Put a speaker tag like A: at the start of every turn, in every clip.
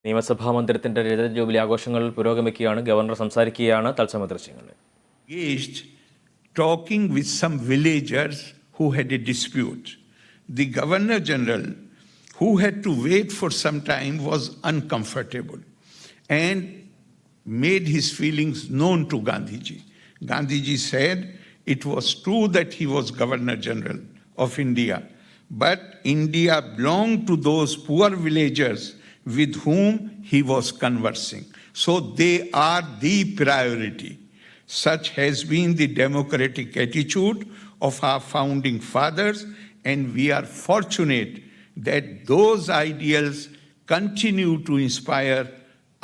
A: നിയമസഭാ മന്ദിരത്തിന്റെ രജത ജൂബിലി ആഘോഷങ്ങൾ പുരോഗമിക്കുകയാണ്. ഗവർണർ സംസാരിക്കുകയാണ്. തത്സമയ ദൃശ്യങ്ങൾ.
B: Engaged talking with some villagers who had a dispute. The Governor General, who had to wait for some time, was uncomfortable and made his feelings known to Gandhiji. Gandhiji said it was true that he was Governor General of India, but India belonged to those poor villagers with whom he was conversing. So they are the priority. Such has been the democratic attitude of our founding fathers, and we are fortunate that those ideals continue to inspire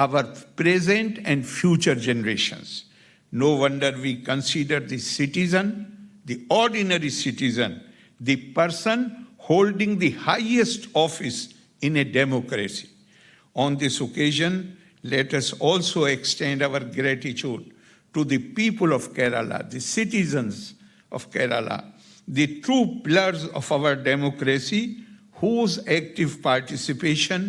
B: our present and future generations. No wonder we consider the citizen, the ordinary citizen, the person holding the highest office in a democracy. On this occasion, let us also extend our gratitude to the people of Kerala, the citizens of Kerala, the true pillars of our democracy, whose active participation,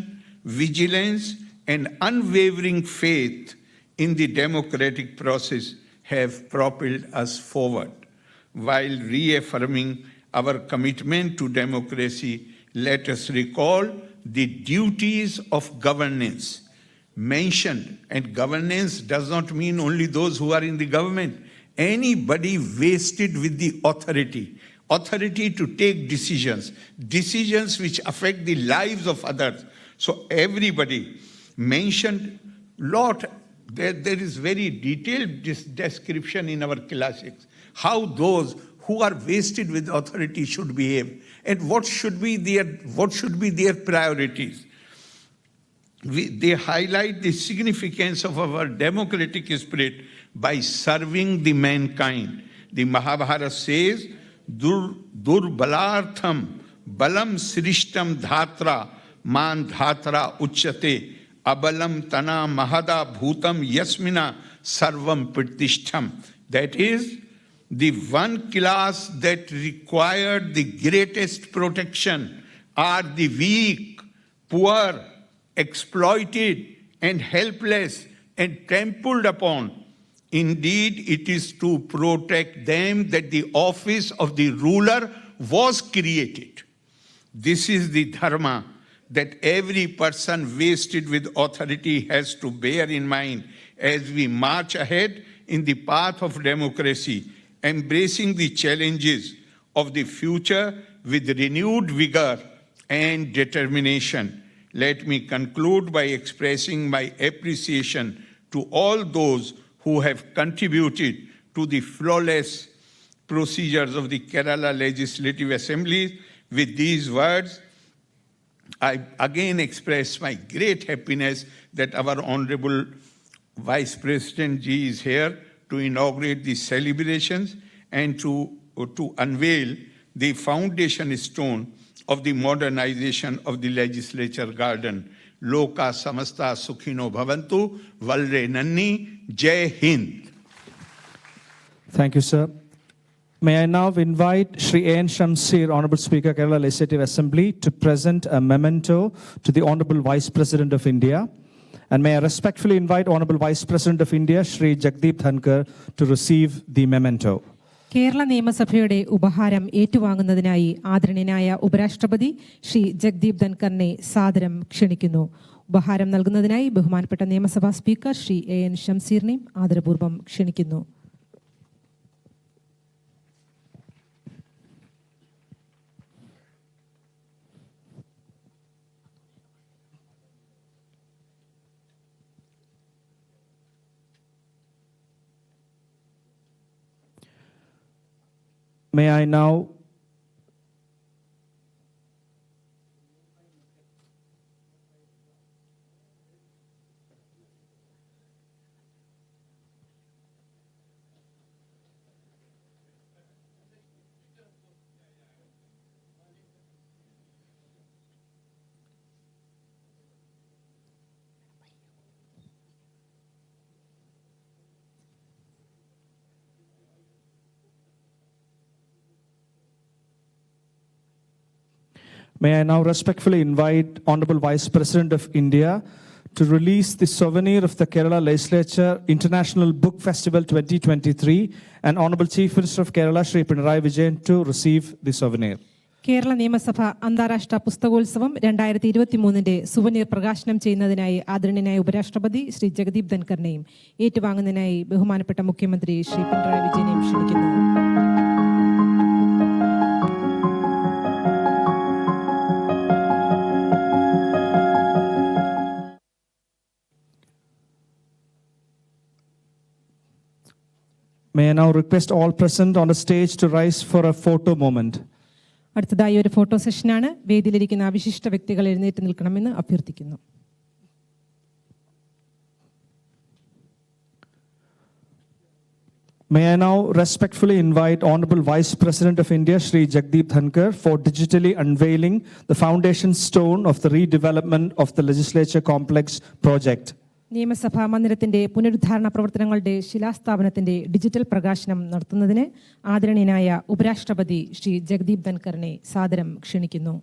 B: vigilance, and unwavering faith in the democratic process have propelled us forward. While reaffirming our commitment to democracy, let us recall the duties of governance mentioned. And governance does not mean only those who are in the government. Anybody vested with the authority to take decisions which affect the lives of others. So everybody mentioned lot. There is very detailed description in our classics how those who are vested with authority should behave and what should be their priorities. They highlight the significance of our democratic spirit by serving the mankind. The Mahabharata says, Durbalartham balam srishtam dhatra man dhatra uchyate abalam tana mahada bhutam yasmina sarvam pratishtham. That is, the one class that required the greatest protection are the weak, poor, exploited, and helpless and trampled upon. Indeed, it is to protect them that the office of the ruler was created. This is the dharma that every person vested with authority has to bear in mind as we march ahead in the path of democracy, embracing the challenges of the future with renewed vigor and determination. Let me conclude by expressing my appreciation to all those who have contributed to the flawless procedures of the Kerala Legislative Assembly. With these words, I again express my great happiness that our Honorable Vice President Ji is here to inaugurate the celebrations and to unveil the foundation stone of the modernization of the legislature garden. Loka samasta sukhino bhavantu, valre nanni, Jai Hind.
C: Thank you, sir. May I now invite Shri A.N. Shamsir, Honorable Speaker, Kerala Legislative Assembly, to present a memento to the Honorable Vice President of India. And may I respectfully invite Honorable Vice President of India, Shri Jagdeep Dhankar, to receive the memento.
D: Kerala നിയമസഭയുടെ ഉപഹാരം ഏറ്റുവാങ്ങുന്നതിനായി ആദരണീയനായ ഉപരാഷ്ട്രപതി ശ്രീ ജഗ്ദീപ് ധൻകറിനെ സാദരം ക്ഷണിക്കുന്നു. ഉപഹാരം നൽകുന്നതിനായി ബഹുമാനപ്പെട്ട നിയമസഭാ സ്പീക്കർ ശ്രീ A.N. ഷംസീറിനെയും ആദരപൂർവ്വം ക്ഷണിക്കുന്നു.
C: May I now May I now respectfully invite Honorable Vice President of India to release the souvenir of the Kerala Legislature International Book Festival 2023 and Honorable Chief Minister of Kerala, Shri KeralaVision, to receive the souvenir.
D: Kerala നിയമസഭ അന്താരാഷ്ട്ര പുസ്തകോത്സവം 2023 souvenir പ്രകാശനം ചെയ്യുന്നതിനായി ആദരണീയനായ ഉപരാഷ്ട്രപതി ശ്രീ ജഗദീപ് ധൻകറിനെയും ഏറ്റുവാങ്ങുന്നതിനായി ബഹുമാനപ്പെട്ട മുഖ്യമന്ത്രി ശ്രീ പിണറായി വിജയനെയും ക്ഷണിക്കുന്നു.
C: May I now request all present on the stage to rise for a photo moment.
D: അടുത്തതായി ഒരു ഫോട്ടോ സെഷനാണ്. വേദിയിലിരിക്കുന്ന വിശിഷ്ട വ്യക്തികൾ എഴുന്നേറ്റ് നിൽക്കണമെന്ന് അഭ്യർത്ഥിക്കുന്നു.
C: May I now respectfully invite Honorable Vice President of India, Shri Jagdeep Dhankar, for digitally unveiling the foundation stone of the redevelopment of the Legislature Complex project.
D: നിയമസഭാ മന്ദിരത്തിന്റെ പുനരുദ്ധാരണ പ്രവർത്തനങ്ങളുടെ ശിലാസ്ഥാപനത്തിന്റെ ഡിജിറ്റൽ പ്രകാശനം നടത്തുന്നതിന് ആദരണീയനായ ഉപരാഷ്ട്രപതി ശ്രീ ജഗദീപ് ധൻകറിനെ സാദരം ക്ഷണിക്കുന്നു.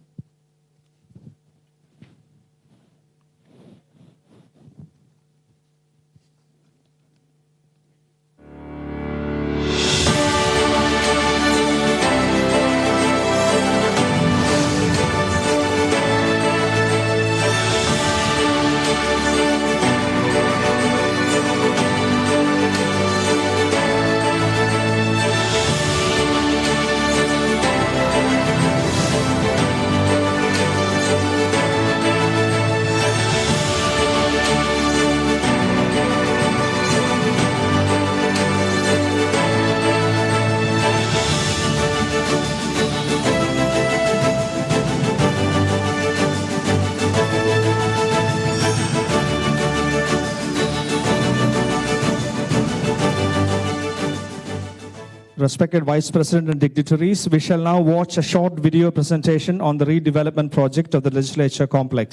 C: Respected Vice President and dignitaries, we shall now watch a short video presentation on the redevelopment project of the Legislature Complex.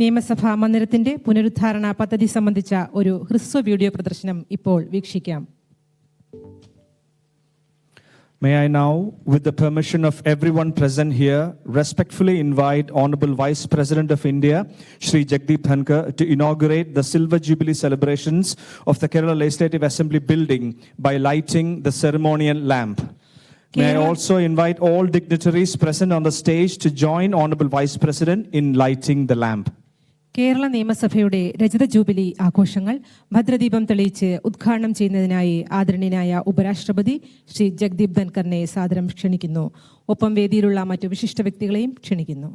D: നിയമസഭാ മന്ദിരത്തിന്റെ പുനരുദ്ധാരണ പദ്ധതി സംബന്ധിച്ച ഒരു ഹ്രസ്വ വീഡിയോ പ്രദർശനം ഇപ്പോൾ വീക്ഷിക്കാം.
C: May I now, with the permission of everyone present here, respectfully invite Honorable Vice President of India, Shri Jagdeep Dhankar, to inaugurate the Silver Jubilee celebrations of the Kerala Legislative Assembly building by lighting the ceremonial lamp. May I also invite all dignitaries present on the stage to join Honorable Vice President in lighting the lamp.
D: Kerala നിയമസഭയുടെ രജത jubilee ആഘോഷങ്ങൾ ഭദ്രദീപം തെളിയിച്ച് ഉദ്ഘാടനം ചെയ്യുന്നതിനായി ആദരണീയനായ ഉപരാഷ്ട്രപതി ശ്രീ ജഗദീപ് ധൻകറിനെ സാദരം ക്ഷണിക്കുന്നു. ഒപ്പം വേദിയിലുള്ള മറ്റു വിശിഷ്ട വ്യക്തികളെയും ക്ഷണിക്കുന്നു.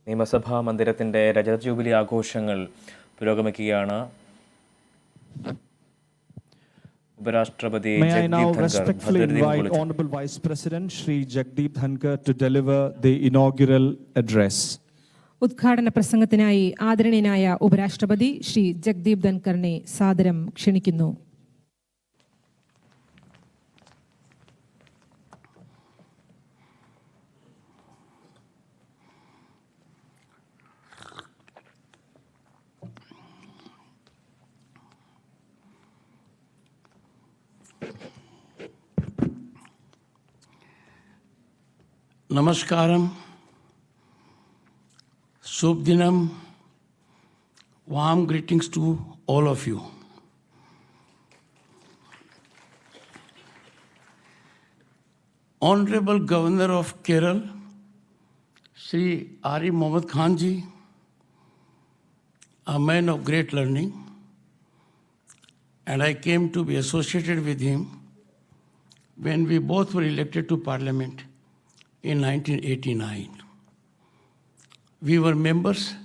A: നിയമസഭാ മന്ദിരത്തിൻ്റെ രജത ജൂബിലി ആഘോഷങ്ങൾ പുരോഗമിക്കുകയാണ്. ഉപരാഷ്ട്രപതി
C: May I now respectfully invite Honorable Vice President Shri Jagdeep Dhankar to deliver the inaugural address.
D: ഉദ്ഘാടന പ്രസംഗത്തിനായി ആദരണീയനായ ഉപരാഷ്ട്രപതി ശ്രീ ജഗദീപ് ധൻകറിനെ സാദരം ക്ഷണിക്കുന്നു.
E: Namaskaram, Shubh Dinam, warm greetings to all of you. Honorable Governor of Kerala, Sri Arif Mohammad Khan ji, a man of great learning, and I came to be associated with him when we both were elected to Parliament in 1989. We were members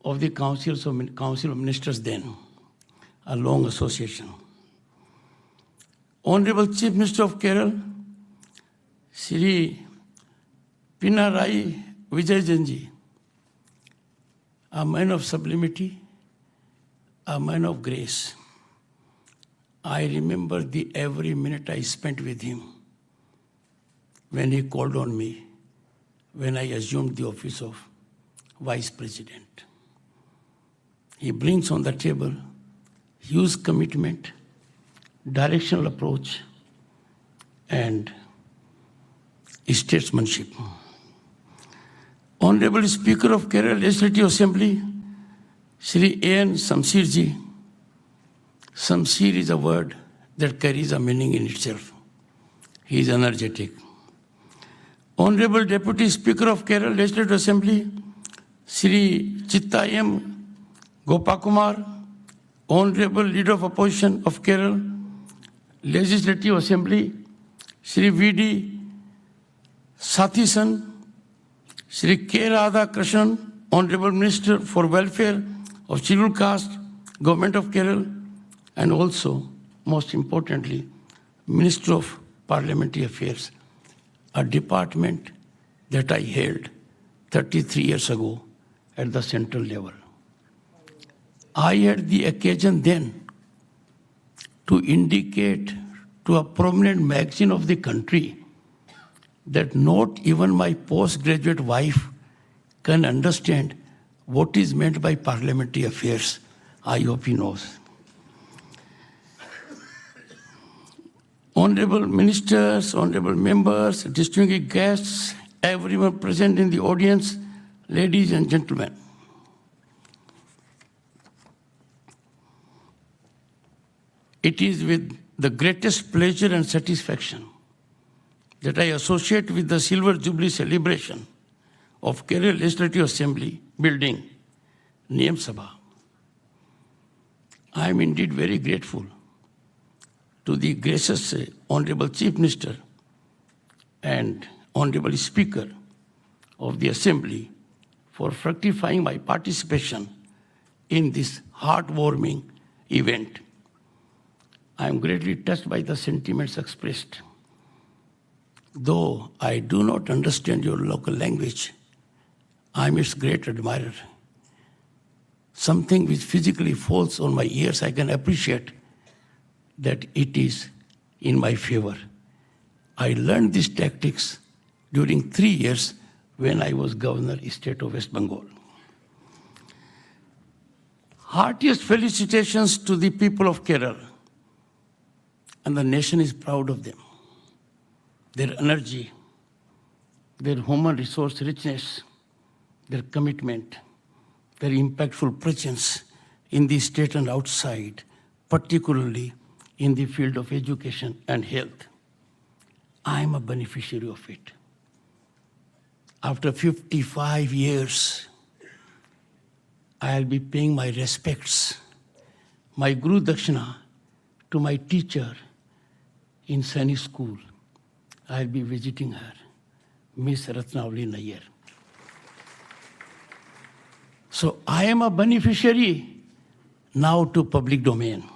E: of the Council of Ministers then, a long association. Honorable Chief Minister of Kerala, Sri Pinarayi Vijayanji, a man of sublimity, a man of grace. I remember every minute I spent with him when he called on me when I assumed the office of Vice President. He brings on the table huge commitment, directional approach, and statesmanship. Honorable Speaker of Kerala Legislative Assembly, Sri A.N. Shamsir ji. Shamsir is a word that carries a meaning in itself. He is energetic. Honorable Deputy Speaker of Kerala Legislative Assembly, Sri Chitta M. Gopakumar, Honorable Leader of Opposition of Kerala Legislative Assembly, Sri V.D. Sathisan, Sri K. Radhakrishnan, Honorable Minister for Welfare of Scheduled Caste, Government of Kerala, and also, most importantly, Minister of Parliamentary Affairs, a department that I held 33 years ago at the central level. I had the occasion then to indicate to a prominent magazine of the country that not even my postgraduate wife can understand what is meant by parliamentary affairs. I hope he knows. Honorable ministers, honorable members, distinguished guests, everyone present in the audience, ladies and gentlemen. It is with the greatest pleasure and satisfaction that I associate with the Silver Jubilee celebration of Kerala Legislative Assembly building, Niyam Sabha. I am indeed very grateful to the gracious Honorable Chief Minister and Honorable Speaker of the Assembly for fructifying my participation in this heartwarming event. I am greatly touched by the sentiments expressed. Though I do not understand your local language, I am its great admirer. Something which physically falls on my ears, I can appreciate that it is in my favor. I learned these tactics during 3 years when I was Governor State of West Bengal. Heartiest felicitations to the people of Kerala, and the nation is proud of them. Their energy, their human resource richness, their commitment, their impactful presence in the state and outside, particularly in the field of education and health. I am a beneficiary of it. After 55 years, I'll be paying my respects, my Guru Dakshina to my teacher in Sainik School. I'll be visiting her, Miss Ratnavali Nair. So I am a beneficiary now to public domain.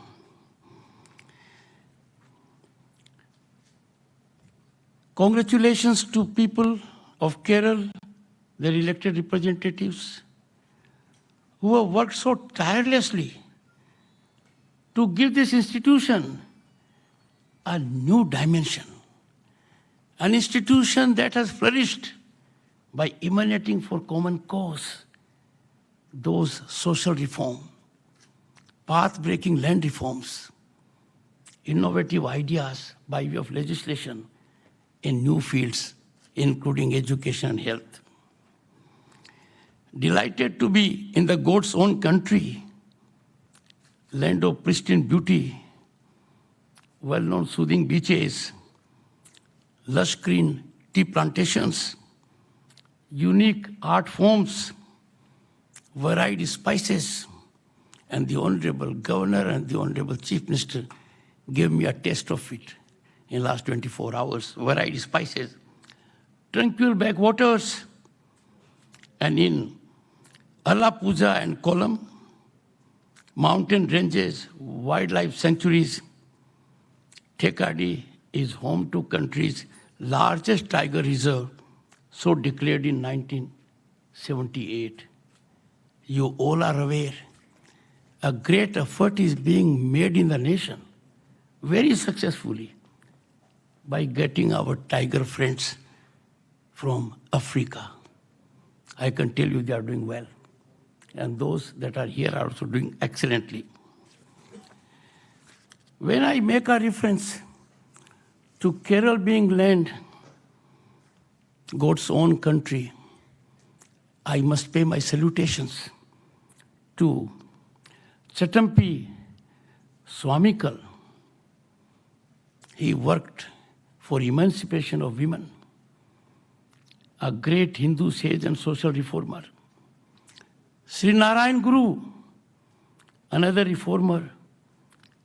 E: Congratulations to people of Kerala, their elected representatives, who have worked so tirelessly to give this institution a new dimension. An institution that has flourished by emanating for common cause, those social reform, path-breaking land reforms, innovative ideas by way of legislation in new fields, including education and health. delighted to be in the God's own country, land of pristine beauty, well-known soothing beaches, lush green tea plantations, unique art forms, varied spices, and the Honorable Governor and the Honorable Chief Minister gave me a taste of it in the last 24 hours. Varied spices, tranquil backwaters, and in Alappuzha and Kollam, mountain ranges, wildlife sanctuaries. Thekadi is home to country's largest tiger reserve, so declared in 1978. You all are aware, a great effort is being made in the nation, very successfully, by getting our tiger friends from Africa. I can tell you they are doing well. And those that are here are also doing excellently. When I make a reference to Kerala being land, God's own country, I must pay my salutations to Chatampi Swamikal. He worked for emancipation of women, a great Hindu sage and social reformer. Sri Narayan Guru, another reformer,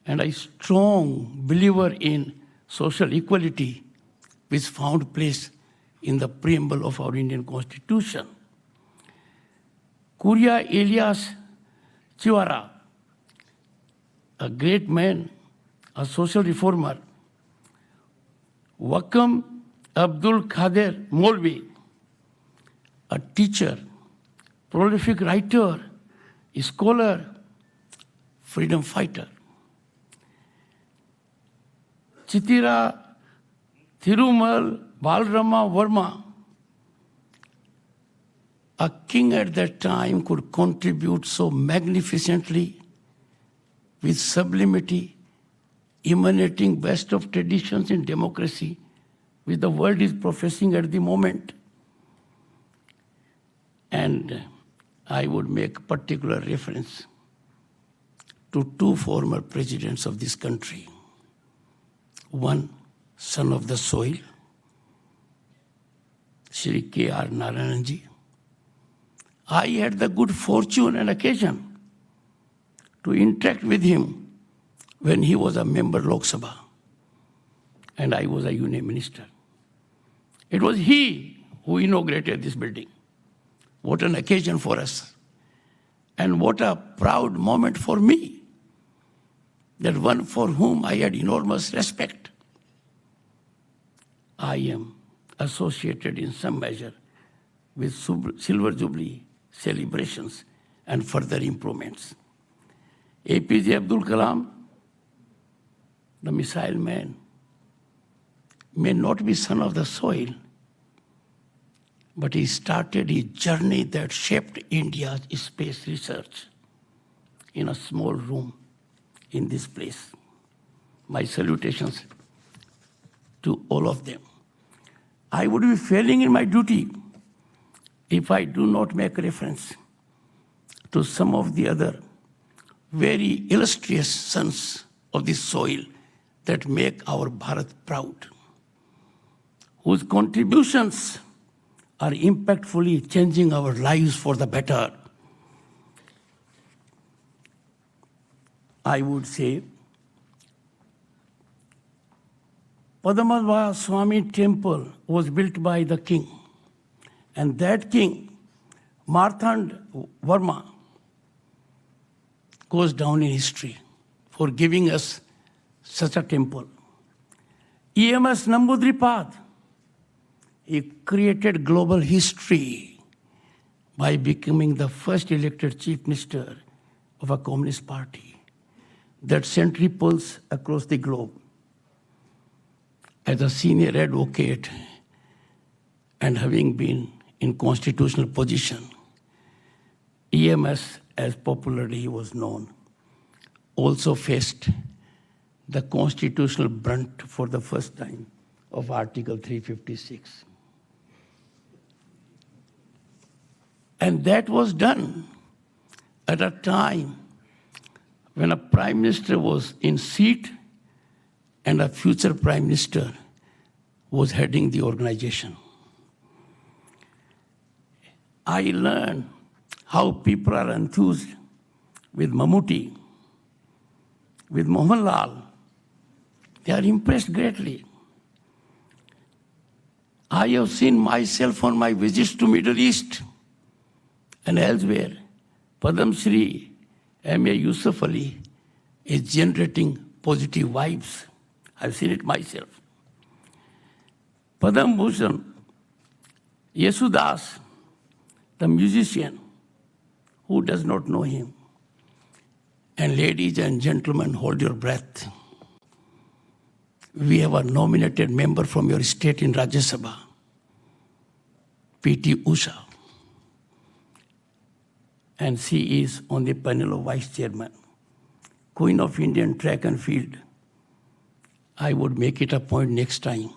E: and a strong believer in social equality, which found place in the preamble of our Indian Constitution. Kuria Elias Chiwara, a great man, a social reformer. Wakam Abdul Qadir Molvi, a teacher, prolific writer, scholar, freedom fighter. Chitira Thirumal Balarama Verma, a king at that time, could contribute so magnificently with sublimity, emanating best of traditions in democracy, which the world is professing at the moment. And I would make particular reference to two former presidents of this country. One, son of the soil, Shri K.R. Narayananji. I had the good fortune and occasion to interact with him when he was a member Lok Sabha and I was a Union Minister. It was he who inaugurated this building. What an occasion for us. And what a proud moment for me, that one for whom I had enormous respect, I am associated in some measure with Silver Jubilee celebrations and further improvements. APJ Abdul Kalam, the missile man, may not be son of the soil, but he started his journey that shaped India's space research in a small room in this place. My salutations to all of them. I would be failing in my duty if I do not make reference to some of the other very illustrious sons of this soil that make our Bharat proud, whose contributions are impactfully changing our lives for the better. I would say Padma Swami temple was built by the king, and that king, Marthand Verma, goes down in history for giving us such a temple. EMS Nambudripad, he created global history by becoming the first elected chief minister of a communist party that sent ripples across the globe. As a senior advocate and having been in constitutional position, EMS, as popularly he was known, also faced the constitutional brunt for the first time of Article 356. And that was done at a time when a prime minister was in seat and a future prime minister was heading the organization. I learned how people are enthused with Mammootty, with Mohanlal. They are impressed greatly. I have seen myself on my visits to Middle East and elsewhere. Padam Shri M.A. Yusuf Ali is generating positive vibes. I've seen it myself. Padam Bhushan, Yesudas, the musician, who does not know him? And ladies and gentlemen, hold your breath. We have a nominated member from your state in Rajya Sabha, P.T. Usha. And she is on the panel of vice chairman. Queen of Indian track and field. I would make it a point next time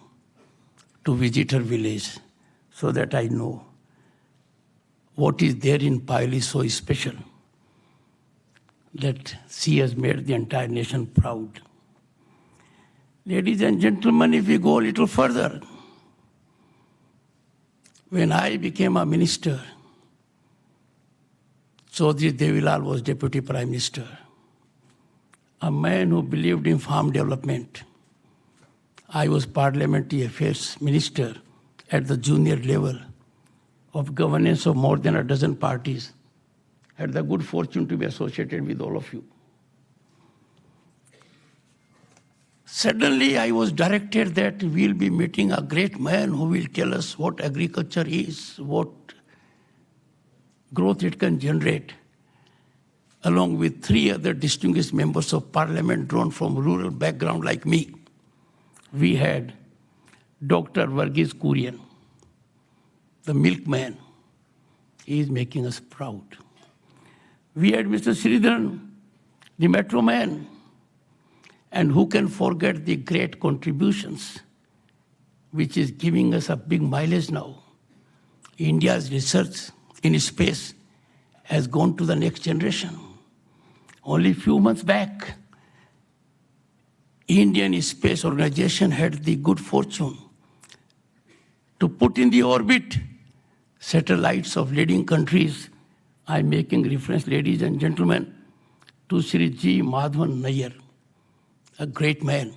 E: to visit her village so that I know what is there in Paili so special that she has made the entire nation proud. Ladies and gentlemen, if we go a little further, when I became a minister, Chaudhry Devilal was Deputy Prime Minister, a man who believed in farm development. I was Parliamentary Affairs Minister at the junior level of governance of more than a dozen parties. Had the good fortune to be associated with all of you. Suddenly I was directed that we'll be meeting a great man who will tell us what agriculture is, what growth it can generate, along with 3 other distinguished members of parliament drawn from rural background like me. We had Dr. Varghese Kurian, the milkman. He is making us proud. We had Mr. Sridharan, the metro man. And who can forget the great contributions, which is giving us a big mileage now. India's research in space has gone to the next generation. Only a few months back, Indian Space Organization had the good fortune to put in the orbit satellites of leading countries. I'm making reference, ladies and gentlemen, to Sri G. Madhavan Nair, a great man.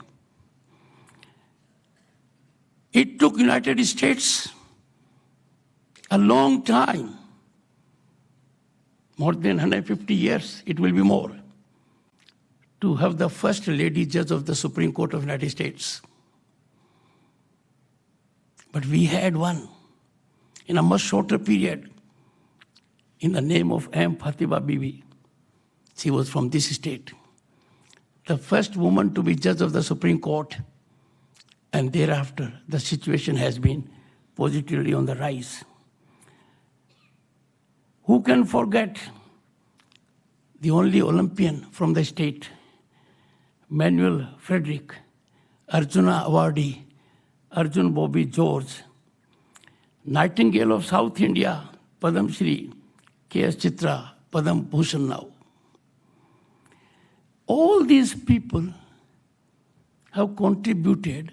E: It took United States a long time, more than 150 years, it will be more, to have the first lady judge of the Supreme Court of the United States. But we had one in a much shorter period in the name of M. Fatima Bibi. She was from this state. The first woman to be judge of the Supreme Court, and thereafter the situation has been positively on the rise. Who can forget the only Olympian from the state, Manuel Frederick, Arjuna awardee, Arjun Bobby George, Nightingale of South India, Padam Shri, K.S. Chitra, Padam Bhushan now. All these people have contributed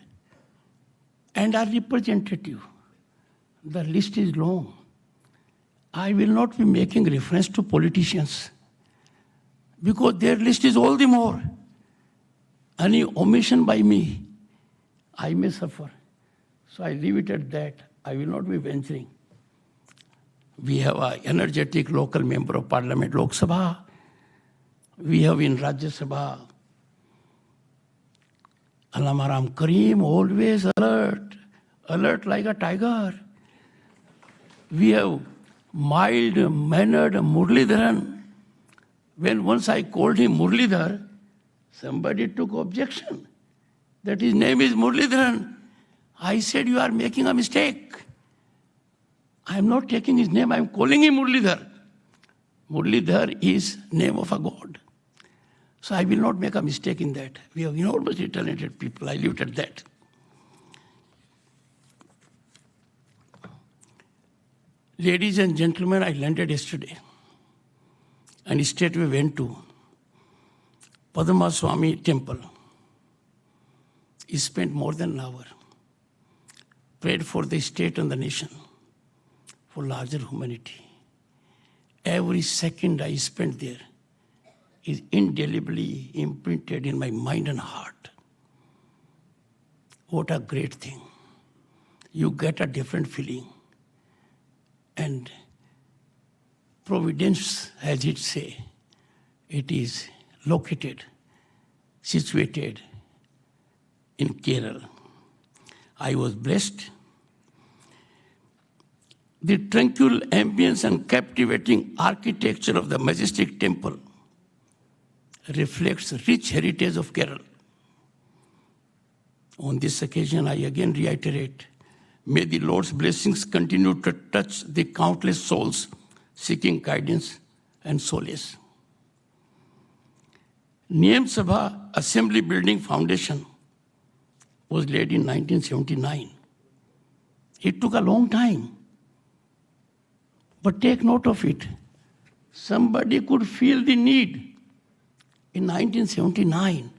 E: and are representative. The list is long. I will not be making reference to politicians because their list is all the more. Any omission by me, I may suffer. So I leave it at that. I will not be venturing. We have an energetic local member of parliament, Lok Sabha. We have in Rajya Sabha, Alamaram Kareem, always alert, alert like a tiger. We have mild-mannered Muralidharan. When once I called him Muralidhar, somebody took objection that his name is Muralidharan. I said, you are making a mistake. I am not taking his name, I am calling him Muralidhar. Muralidhar is name of a god. So I will not make a mistake in that. We have enormously talented people. I leave it at that. Ladies and gentlemen, I landed yesterday and straightway went to Padma Swami temple. He spent more than an hour, prayed for the state and the nation, for larger humanity. Every second I spent there is indelibly imprinted in my mind and heart. What a great thing. You get a different feeling. And Providence, as it say, it is located, situated in Kerala. I was blessed. The tranquil ambience and captivating architecture of the majestic temple reflects rich heritage of Kerala. On this occasion, I again reiterate, may the Lord's blessings continue to touch the countless souls seeking guidance and solace. Niyam Sabha Assembly Building Foundation was laid in 1979. It took a long time. But take note of it. Somebody could feel the need in 1979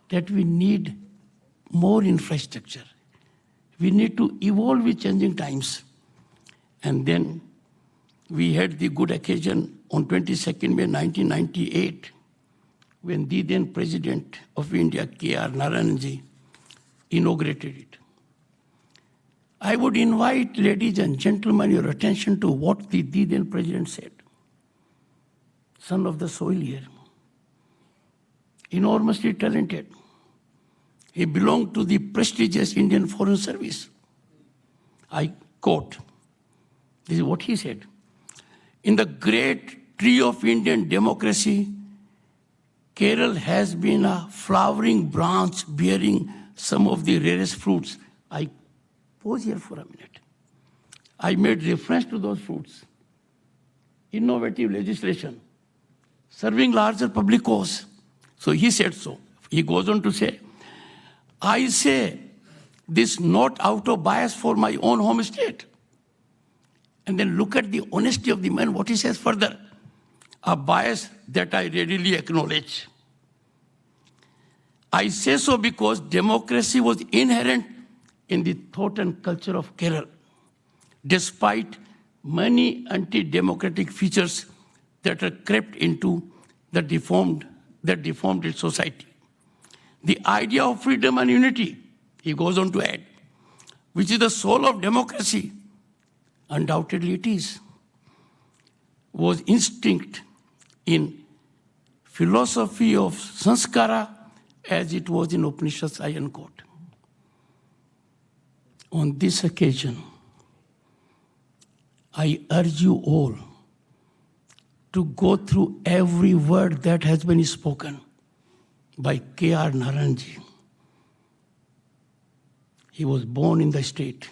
E: that we need more infrastructure. We need to evolve with changing times. And then we had the good occasion on 22nd May 1998 when the then President of India, KeralaVision, inaugurated it. I would invite, ladies and gentlemen, your attention to what the then President said. Son of the soil here, enormously talented. He belonged to the prestigious Indian Foreign Service. I quote, this is what he said. In the great tree of Indian democracy, Kerala has been a flowering branch bearing some of the rarest fruits. I pause here for a minute. I made reference to those fruits. Innovative legislation, serving larger public cause. So he said so. He goes on to say, I say this not out of bias for my own home state. And then look at the honesty of the man, what he says further. A bias that I readily acknowledge. I say so because democracy was inherent in the thought and culture of Kerala, despite many anti-democratic features that are crept into that deformed its society. The idea of freedom and unity, he goes on to add, which is the soul of democracy, undoubtedly it is, was instinct in philosophy of sanskara as it was in Upanishads, I unquote. On this occasion, I urge you all to go through every word that has been spoken by K.R. Naranji. He was born in the state.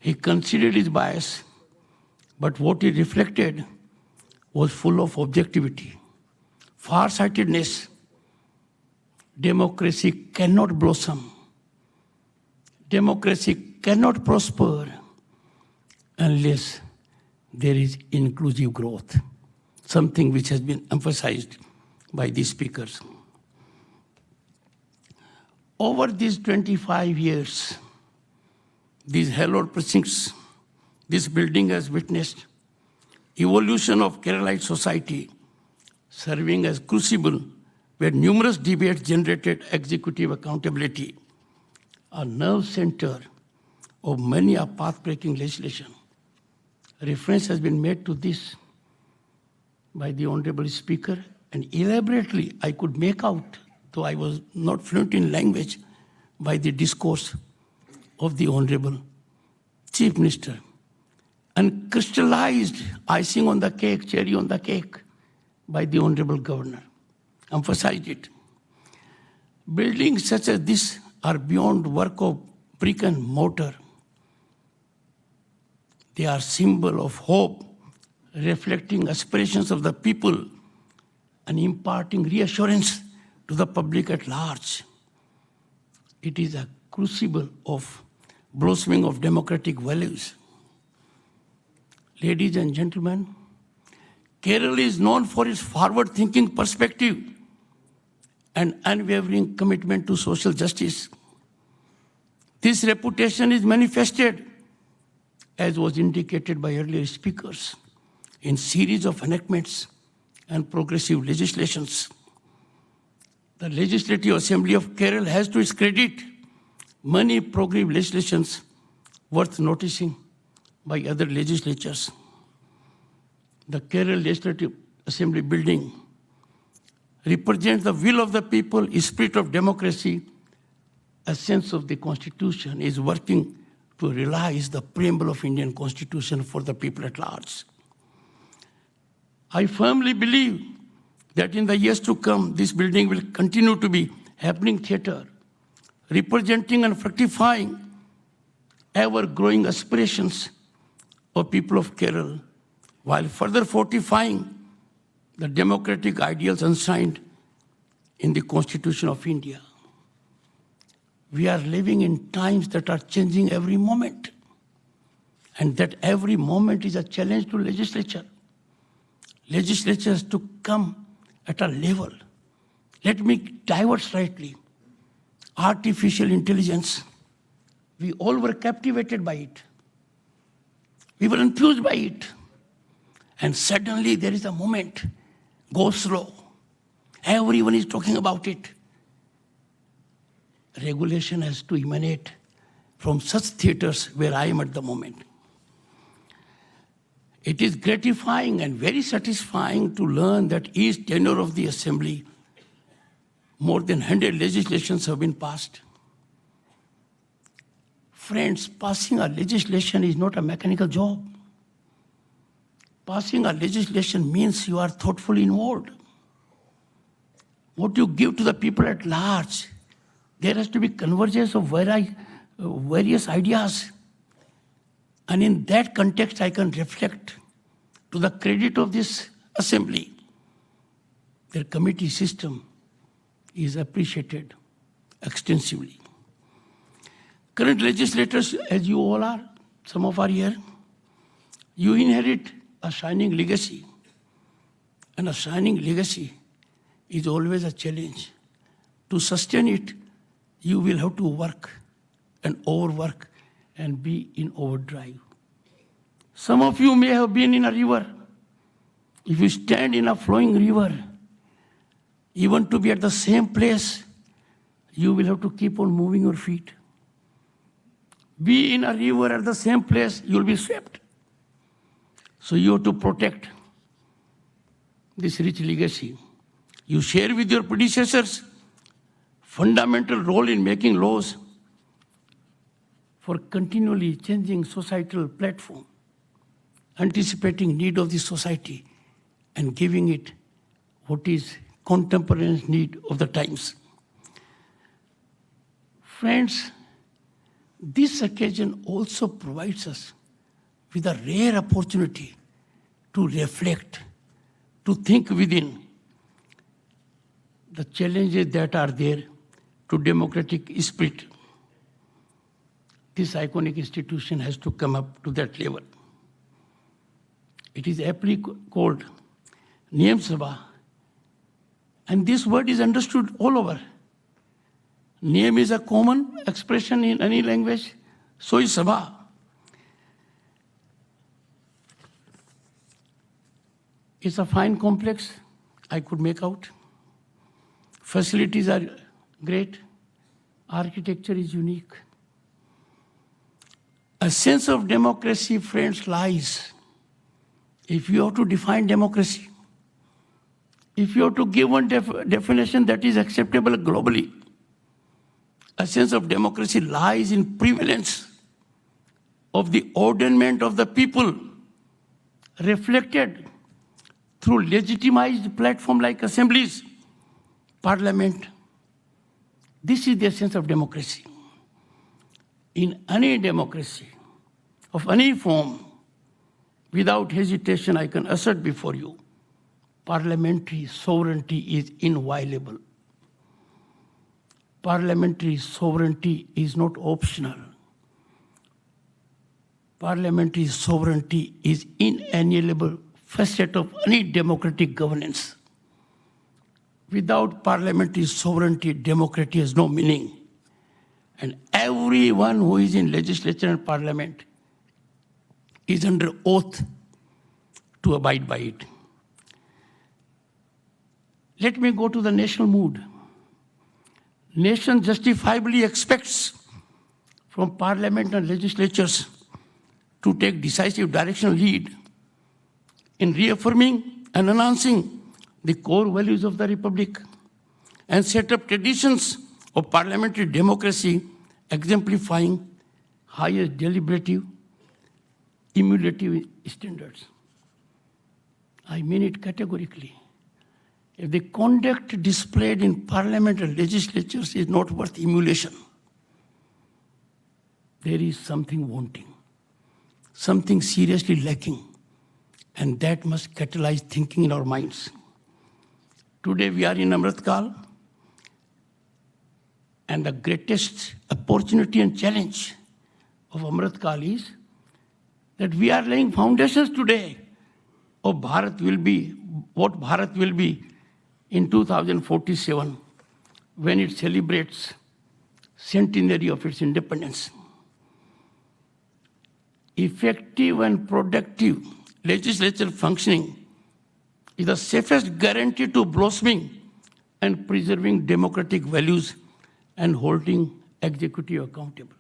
E: He considered his bias, but what he reflected was full of objectivity, far-sightedness. Democracy cannot blossom. Democracy cannot prosper unless there is inclusive growth, something which has been emphasized by these speakers. Over these 25 years, these hallowed precincts, this building has witnessed evolution of Keralite society, serving as crucible where numerous debates generated executive accountability, a nerve center of many a path-breaking legislation. Reference has been made to this by the Honorable Speaker, and elaborately I could make out, though I was not fluent in language, by the discourse of the Honorable Chief Minister, and crystallized icing on the cake, cherry on the cake, by the Honorable Governor. Emphasized it. Buildings such as this are beyond work of brick and mortar. They are symbol of hope, reflecting aspirations of the people and imparting reassurance to the public at large. It is a crucible of blossoming of democratic values. Ladies and gentlemen, Kerala is known for its forward-thinking perspective and unwavering commitment to social justice. This reputation is manifested, as was indicated by earlier speakers, in series of enactments and progressive legislations. The Legislative Assembly of Kerala has to its credit many progressive legislations worth noticing by other legislatures. The Kerala Legislative Assembly building represents the will of the people, a spirit of democracy, a sense of the Constitution, is working to realize the preamble of Indian Constitution for the people at large. I firmly believe that in the years to come, this building will continue to be happening theater, representing and fructifying ever-growing aspirations of people of Kerala, while further fortifying the democratic ideals enshrined in the Constitution of India. We are living in times that are changing every moment, and that every moment is a challenge to legislature. Legislatures to come at a level. Let me divert slightly. Artificial intelligence. We all were captivated by it. We were enthused by it. And suddenly there is a moment, go slow. Everyone is talking about it. Regulation has to emanate from such theaters where I am at the moment. It is gratifying and very satisfying to learn that each tenure of the Assembly, more than 100 legislations have been passed. Friends, passing a legislation is not a mechanical job. Passing a legislation means you are thoughtfully involved. What you give to the people at large, there has to be convergence of various ideas. And in that context, I can reflect to the credit of this Assembly. Their committee system is appreciated extensively. Current legislators, as you all are, some of are here, you inherit a shining legacy. And a shining legacy is always a challenge. To sustain it, you will have to work and overwork and be in overdrive. Some of you may have been in a river. If you stand in a flowing river, even to be at the same place, you will have to keep on moving your feet. Be in a river at the same place, you will be swept. So you have to protect this rich legacy. You share with your predecessors fundamental role in making laws for continually changing societal platform, anticipating need of the society and giving it what is contemporaneous need of the times. Friends, this occasion also provides us with a rare opportunity to reflect, to think within the challenges that are there to democratic spirit. This iconic institution has to come up to that level. It is aptly called Niyam Sabha, and this word is understood all over. Niyam is a common expression in any language, so is Sabha. It's a fine complex, I could make out. Facilities are great. Architecture is unique. A sense of democracy, friends, lies. If you have to define democracy, if you have to give one definition that is acceptable globally, a sense of democracy lies in prevalence of the ordainment of the people, reflected through legitimized platform like assemblies, parliament. This is the essence of democracy. In any democracy of any form, without hesitation, I can assert before you, parliamentary sovereignty is inviolable. Parliamentary sovereignty is not optional. parliamentary sovereignty is inalienable facet of any democratic governance. Without parliamentary sovereignty, democracy has no meaning. And everyone who is in legislature and parliament is under oath to abide by it. Let me go to the national mood. Nation justifiably expects from parliament and legislatures to take decisive directional lead in reaffirming and announcing the core values of the Republic and set up traditions of parliamentary democracy exemplifying highest deliberative, emulative standards. I mean it categorically. If the conduct displayed in parliament and legislatures is not worth emulation, there is something wanting, something seriously lacking, and that must catalyze thinking in our minds. Today we are in Amrit Kal, and the greatest opportunity and challenge of Amrit Kal is that we are laying foundations today of what Bharat will be in 2047 when it celebrates centenary of its independence. Effective and productive legislature functioning is the safest guarantee to blossoming and preserving democratic values and holding executive accountable.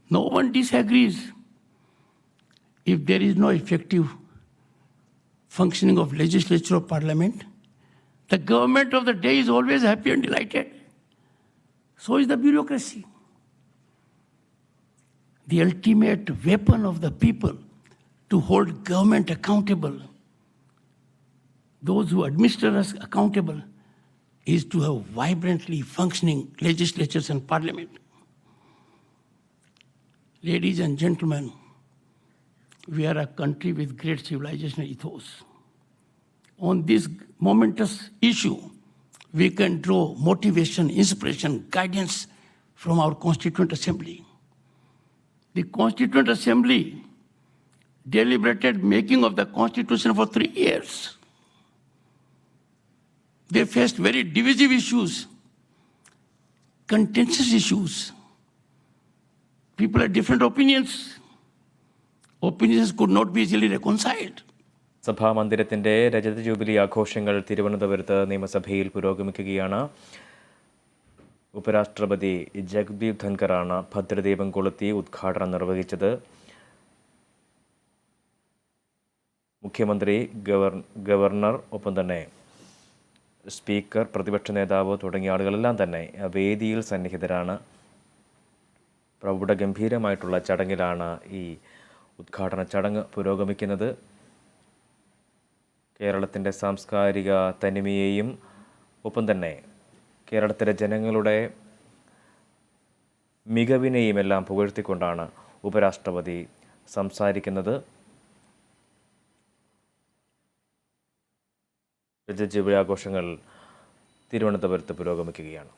E: No one disagrees. If there is no effective functioning of legislature or parliament, the government of the day is always happy and delighted. So is the bureaucracy. The ultimate weapon of the people to hold government accountable, those who administer us accountable, is to have vibrantly functioning legislatures and parliament. Ladies and gentlemen, we are a country with great civilizational ethos. On this momentous issue, we can draw motivation, inspiration, guidance from our Constituent Assembly. The Constituent Assembly deliberated making of the Constitution for 3 years. They faced very divisive issues, contentious issues. People had different opinions. Opinions could not be easily reconciled.
A: സഭാമന്ദിരത്തിൻ്റെ രജത jubilee ആഘോഷങ്ങൾ തിരുവനന്തപുരത്ത് നിയമസഭയിൽ പുരോഗമിക്കുകയാണ്. ഉപരാഷ്ട്രപതി ജഗ്ദീപ് ധൻകറാണ് ഭദ്രദീപം കൊളുത്തി ഉദ്ഘാടനം നിർവഹിച്ചത്. മുഖ്യമന്ത്രി, ഗവർണർ, ഒപ്പം തന്നെ സ്പീക്കർ, പ്രതിപക്ഷ നേതാവ് തുടങ്ങിയ ആളുകളെല്ലാം തന്നെ വേദിയിൽ സന്നിഹിതരാണ്. പ്രൗഢഗംഭീരമായിട്ടുള്ള ചടങ്ങിലാണ് ഈ ഉദ്ഘാടന ചടങ്ങ് പുരോഗമിക്കുന്നത്. കേരളത്തിൻ്റെ സാംസ്കാരിക തനിമയെയും ഒപ്പം തന്നെ കേരളത്തിലെ ജനങ്ങളുടെ മികവിനെയും എല്ലാം പുകഴ്ത്തിക്കൊണ്ടാണ് ഉപരാഷ്ട്രപതി സംസാരിക്കുന്നത്. രജത ജൂബിലി ആഘോഷങ്ങൾ തിരുവനന്തപുരത്ത് പുരോഗമിക്കുകയാണ്.